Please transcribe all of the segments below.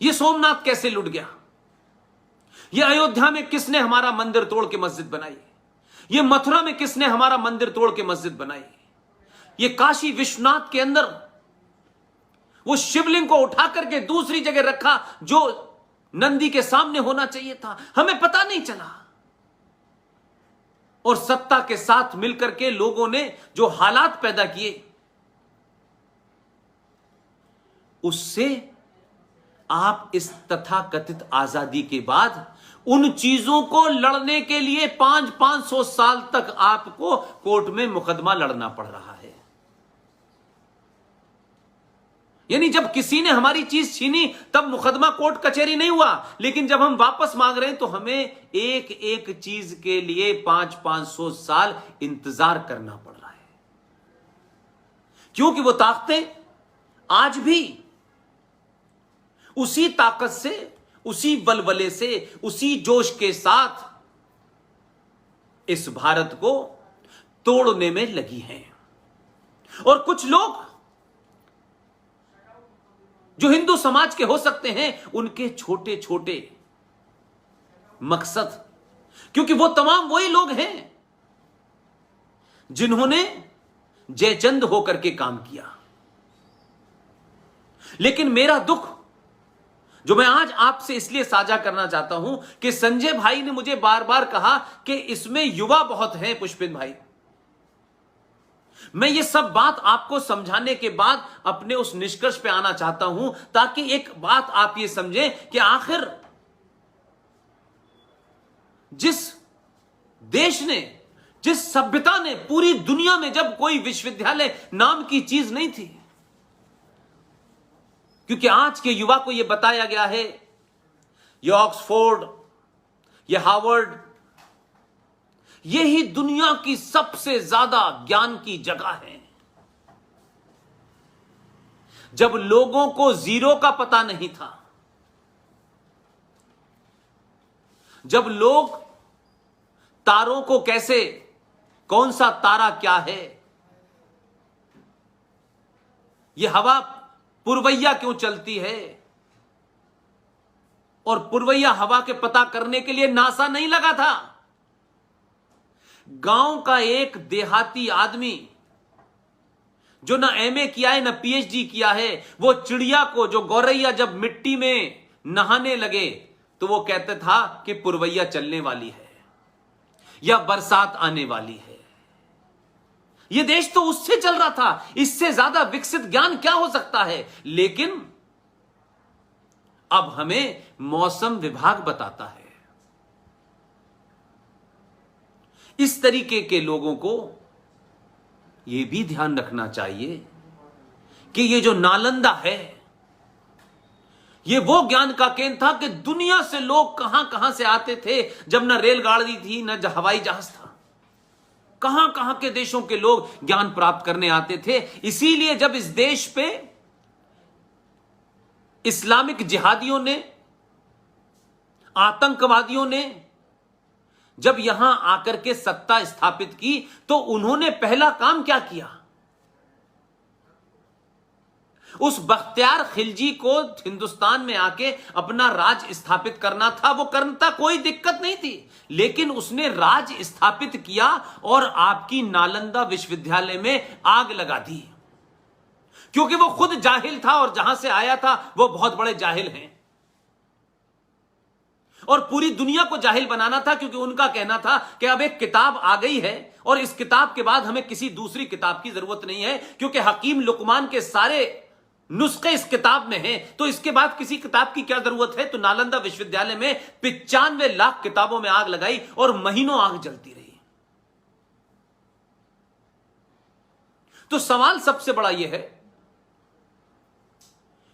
ये सोमनाथ कैसे लुट गया? ये अयोध्या में किसने हमारा मंदिर तोड़ के मस्जिद बनाई? ये मथुरा में किसने हमारा मंदिर तोड़ के मस्जिद बनाई? ये काशी विश्वनाथ के अंदर वो शिवलिंग को उठा करके दूसरी जगह रखा जो नंदी के सामने होना चाहिए था, हमें पता नहीं चला। और सत्ता के साथ मिलकर के लोगों ने जो हालात पैदा किए, उससे आप इस तथाकथित आजादी के बाद उन चीजों को लड़ने के लिए 500 साल तक आपको कोर्ट में मुकदमा लड़ना पड़ रहा है। यानी जब किसी ने हमारी चीज छीनी तब मुकदमा कोर्ट कचहरी नहीं हुआ, लेकिन जब हम वापस मांग रहे हैं तो हमें एक एक चीज के लिए 500 साल इंतजार करना पड़ रहा है। क्योंकि वो ताकतें आज भी उसी ताकत से, उसी बलबले से, उसी जोश के साथ इस भारत को तोड़ने में लगी हैं। और कुछ लोग जो हिंदू समाज के हो सकते हैं, उनके छोटे छोटे मकसद, क्योंकि वो तमाम वही लोग हैं जिन्होंने जयचंद होकर के काम किया। लेकिन मेरा दुख जो मैं आज आपसे इसलिए साझा करना चाहता हूं कि संजय भाई ने मुझे बार बार कहा कि इसमें युवा बहुत हैं पुष्पिन भाई। मैं ये सब बात आपको समझाने के बाद अपने उस निष्कर्ष पे आना चाहता हूं, ताकि एक बात आप ये समझें कि आखिर जिस देश ने, जिस सभ्यता ने पूरी दुनिया में जब कोई विश्वविद्यालय नाम की चीज नहीं थी, क्योंकि आज के युवा को यह बताया गया है ये ऑक्सफोर्ड, ये हार्वर्ड, ये ही दुनिया की सबसे ज्यादा ज्ञान की जगह है। जब लोगों को जीरो का पता नहीं था, जब लोग तारों को कैसे, कौन सा तारा क्या है, यह हवा पुरवैया क्यों चलती है, और पुरवैया हवा के पता करने के लिए नासा नहीं लगा था। गांव का एक देहाती आदमी जो ना एमए किया है ना पीएचडी किया है, वो चिड़िया को, जो गौरैया जब मिट्टी में नहाने लगे तो वो कहता था कि पुरवैया चलने वाली है या बरसात आने वाली है। ये देश तो उससे चल रहा था, इससे ज्यादा विकसित ज्ञान क्या हो सकता है। लेकिन अब हमें मौसम विभाग बताता है। इस तरीके के लोगों को यह भी ध्यान रखना चाहिए कि ये जो नालंदा है, ये वो ज्ञान का केंद्र था कि दुनिया से लोग कहां कहां से आते थे, जब ना रेलगाड़ी थी ना हवाई जहाज था। कहां कहां के देशों के लोग ज्ञान प्राप्त करने आते थे। इसीलिए जब इस देश पे इस्लामिक जिहादियों ने, आतंकवादियों ने जब यहां आकर के सत्ता स्थापित की, तो उन्होंने पहला काम क्या किया? उस बख्तियार खिलजी को हिंदुस्तान में आके अपना राज स्थापित करना था, वो करता कोई दिक्कत नहीं थी, लेकिन उसने राज स्थापित किया और आपकी नालंदा विश्वविद्यालय में आग लगा दी, क्योंकि वो खुद जाहिल था और जहां से आया था वो बहुत बड़े जाहिल हैं, और पूरी दुनिया को जाहिल बनाना था, क्योंकि उनका कहना था कि अब एक किताब आ गई है और इस किताब के बाद हमें किसी दूसरी किताब की जरूरत नहीं है, क्योंकि हकीम लुकमान के सारे नुस्खे इस किताब में हैं, तो इसके बाद किसी किताब की क्या जरूरत है। तो नालंदा विश्वविद्यालय में 95 लाख किताबों में आग लगाई और महीनों आग जलती रही। तो सवाल सबसे बड़ा यह है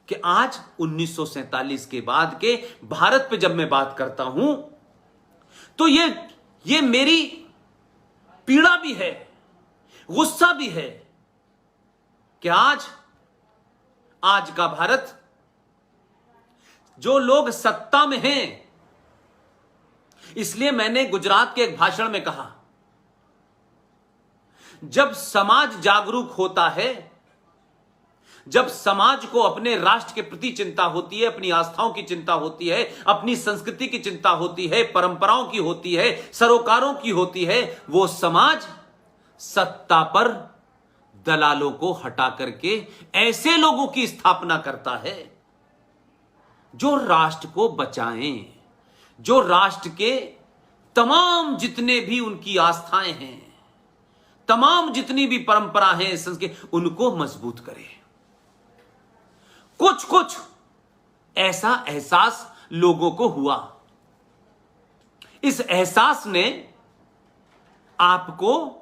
कि आज 1947 के बाद के भारत पे जब मैं बात करता हूं, तो ये मेरी पीड़ा भी है, गुस्सा भी है कि आज का भारत, जो लोग सत्ता में हैं, इसलिए मैंने गुजरात के एक भाषण में कहा, जब समाज जागरूक होता है, जब समाज को अपने राष्ट्र के प्रति चिंता होती है, अपनी आस्थाओं की चिंता होती है, अपनी संस्कृति की चिंता होती है, परंपराओं की होती है, सरोकारों की होती है, वो समाज सत्ता पर दलालों को हटा करके ऐसे लोगों की स्थापना करता है जो राष्ट्र को बचाएं, जो राष्ट्र के तमाम जितने भी उनकी आस्थाएं हैं, तमाम जितनी भी परंपरा है, संस्कृति, उनको मजबूत करे। कुछ कुछ ऐसा एहसास लोगों को हुआ। इस एहसास ने आपको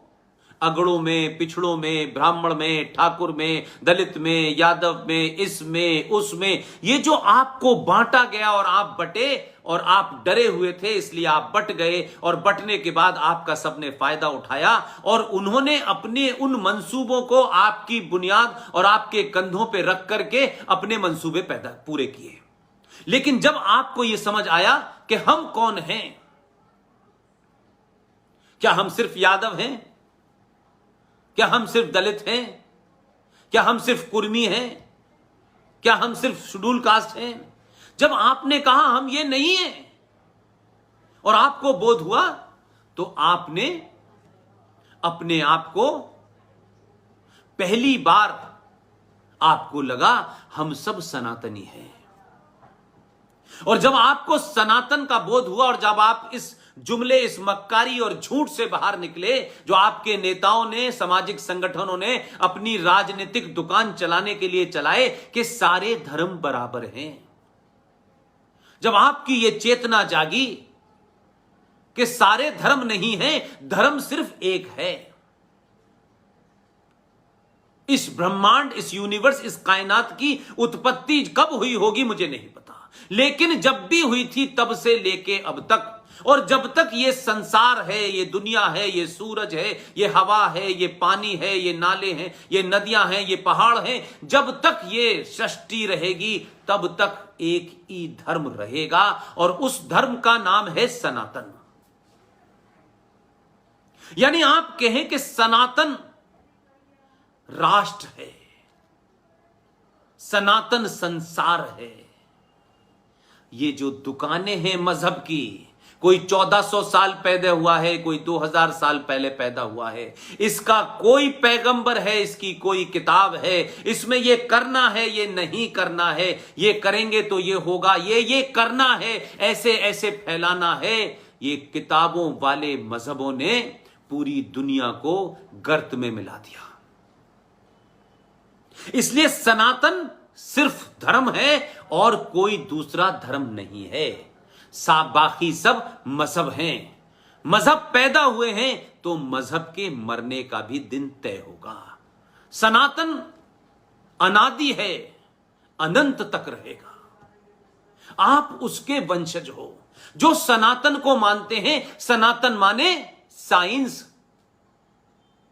अगड़ों में, पिछड़ों में, ब्राह्मण में, ठाकुर में, दलित में, यादव में, इसमें, उसमें, ये जो आपको बांटा गया और आप बटे और आप डरे हुए थे इसलिए आप बट गए, और बटने के बाद आपका सबने फायदा उठाया और उन्होंने अपने उन मंसूबों को आपकी बुनियाद और आपके कंधों पे रख करके अपने मंसूबे पूरे किए। लेकिन जब आपको यह समझ आया कि हम कौन हैं, क्या हम सिर्फ यादव हैं, क्या हम सिर्फ दलित हैं, क्या हम सिर्फ कुर्मी हैं, क्या हम सिर्फ शेड्यूल कास्ट हैं, जब आपने कहा हम ये नहीं हैं और आपको बोध हुआ, तो आपने अपने आप को पहली बार आपको लगा हम सब सनातनी हैं। और जब आपको सनातन का बोध हुआ और जब आप इस जुमले, इस मक्कारी और झूठ से बाहर निकले जो आपके नेताओं ने, सामाजिक संगठनों ने अपनी राजनीतिक दुकान चलाने के लिए चलाए कि सारे धर्म बराबर हैं, जब आपकी यह चेतना जागी कि सारे धर्म नहीं हैं, धर्म सिर्फ एक है, इस ब्रह्मांड, इस यूनिवर्स, इस कायनात की उत्पत्ति कब हुई होगी मुझे नहीं पता, लेकिन जब भी हुई थी तब से लेके अब तक, और जब तक ये संसार है, ये दुनिया है, ये सूरज है, ये हवा है, ये पानी है, ये नाले हैं, ये नदियां हैं, ये पहाड़ हैं, जब तक ये सृष्टि रहेगी तब तक एक ही धर्म रहेगा और उस धर्म का नाम है सनातन। यानी आप कहें कि सनातन राष्ट्र है, सनातन संसार है। ये जो दुकानें हैं मजहब की, कोई 1400 साल पैदा हुआ है, कोई 2000 साल पहले पैदा हुआ है, इसका कोई पैगंबर है, इसकी कोई किताब है, इसमें ये करना है, ये नहीं करना है, ये करेंगे तो ये होगा, ये करना है, ऐसे ऐसे फैलाना है, ये किताबों वाले मजहबों ने पूरी दुनिया को गर्त में मिला दिया। इसलिए सनातन सिर्फ धर्म है और कोई दूसरा धर्म नहीं है, बाकी सब मजहब हैं। मजहब पैदा हुए हैं तो मजहब के मरने का भी दिन तय होगा। सनातन अनादि है, अनंत तक रहेगा। आप उसके वंशज हो जो सनातन को मानते हैं। सनातन माने साइंस,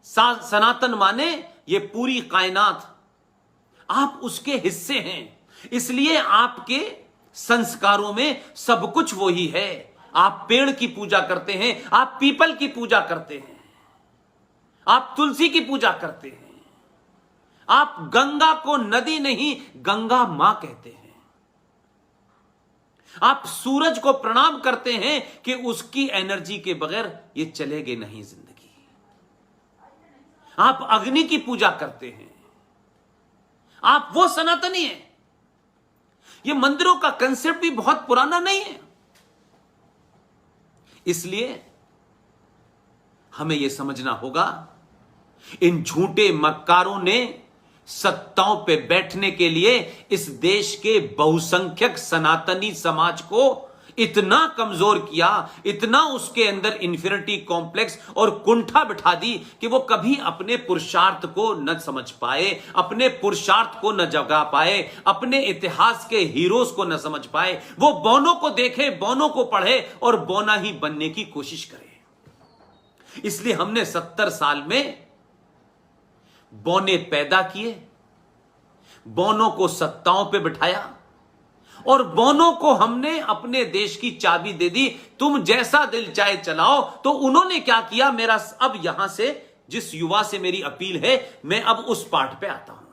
सनातन माने ये पूरी कायनात, आप उसके हिस्से हैं। इसलिए आपके संस्कारों में सब कुछ वही है। आप पेड़ की पूजा करते हैं, आप पीपल की पूजा करते हैं, आप तुलसी की पूजा करते हैं, आप गंगा को नदी नहीं गंगा मां कहते हैं, आप सूरज को प्रणाम करते हैं कि उसकी एनर्जी के बगैर ये चलेगी नहीं जिंदगी, आप अग्नि की पूजा करते हैं, आप वो सनातनी हैं। ये मंदिरों का कंसेप्ट भी बहुत पुराना नहीं है। इसलिए हमें यह समझना होगा, इन झूठे मक्कारों ने सत्ताओं पे बैठने के लिए इस देश के बहुसंख्यक सनातनी समाज को इतना कमजोर किया, इतना उसके अंदर इंफीरियरिटी कॉम्प्लेक्स और कुंठा बिठा दी कि वो कभी अपने पुरुषार्थ को न समझ पाए, अपने पुरुषार्थ को न जगा पाए, अपने इतिहास के हीरोज को न समझ पाए। वो बौनों को देखे, बौनों को पढ़े और बौना ही बनने की कोशिश करे। इसलिए हमने 70 साल में बौने पैदा किए, बौनों को सत्ताओं पे बिठाया और बौनों को हमने अपने देश की चाबी दे दी, तुम जैसा दिल चाहे चलाओ। तो उन्होंने क्या किया, मेरा अब यहां से जिस युवा से मेरी अपील है, मैं अब उस पाठ पे आता हूं।